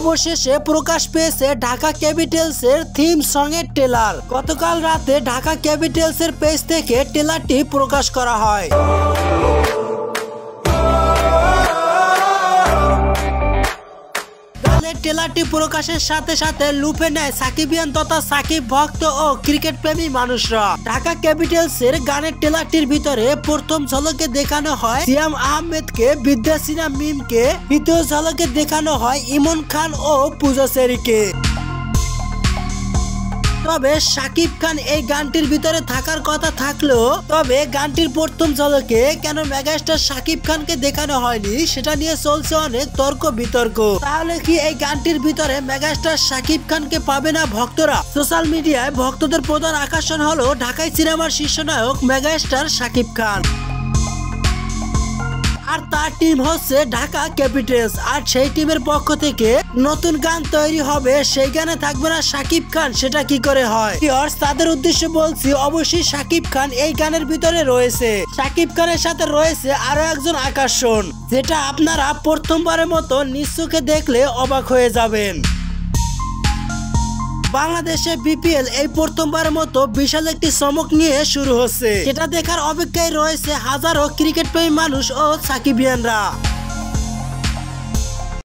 অবশেষে প্রকাশ পেয়েছে Dhaka ক্যাপিটালসের theme song এর ট্রেলার। গতকাল রাতে ঢাকা ক্যাপিটালসের পেজ থেকে ট্রেলারটি প্রকাশ করা হয়। ট্রেলারটি প্রকাশের সাথে সাথে লুপে নেয় সাকিবিয়ান তথা সাকিব ভক্ত ও ক্রিকেট প্রেমী মানুষরা। ঢাকা ক্যাপিটালসের গানের ট্রেলারটির ভিতরে প্রথম ঝলকে দেখানো হয় সিয়াম আহমেদকে, বিদ্যা সিনহা মিমকে, দ্বিতীয় ঝলকে দেখানো হয় ইমন খান ও পূজা চেরিকে। তবে সাকিব খান এই গানটির ভিতরে থাকার কথা থাকলেও তবে গানটির প্রথম ঝলকে কেন মেগাস্টার সাকিব খানকে দেখানো হয়নি সেটা নিয়ে চলছে অনেক তর্ক বিতর্ক। তাহলে কি এই গানটির ভিতরে মেগাস্টার সাকিব খানকে পাবে না ভক্তরা? সোশ্যাল মিডিয়ায় ভক্তদের প্রধান আকর্ষণ হলো ঢাকাই সিনেমার শীর্ষনায়ক মেগাস্টার সাকিব খান, আর তার টিম হচ্ছে ঢাকা ক্যাপিটালস। আর সেই টিমের পক্ষ থেকে নতুন গান তৈরি হবে, সেই গানে থাকবে না সাকিব খান, সেটা কি করে হয়? তাদের উদ্দেশ্যে বলছি, অবশ্যই সাকিব খান এই গানের ভিতরে রয়েছে। সাকিব খানের সাথে রয়েছে আরো একজন আকর্ষণ, যেটা আপনারা প্রথমবারের মতো নিজ চোখে দেখলে অবাক হয়ে যাবেন। বাংলাদেশে বিপিএল এই প্রথমবারের মতো বিশাল একটি চমক নিয়ে শুরু হচ্ছে, যেটা দেখার অপেক্ষায় রয়েছে হাজারো ক্রিকেট প্রেমী মানুষ ও সাকিবিয়ানরা।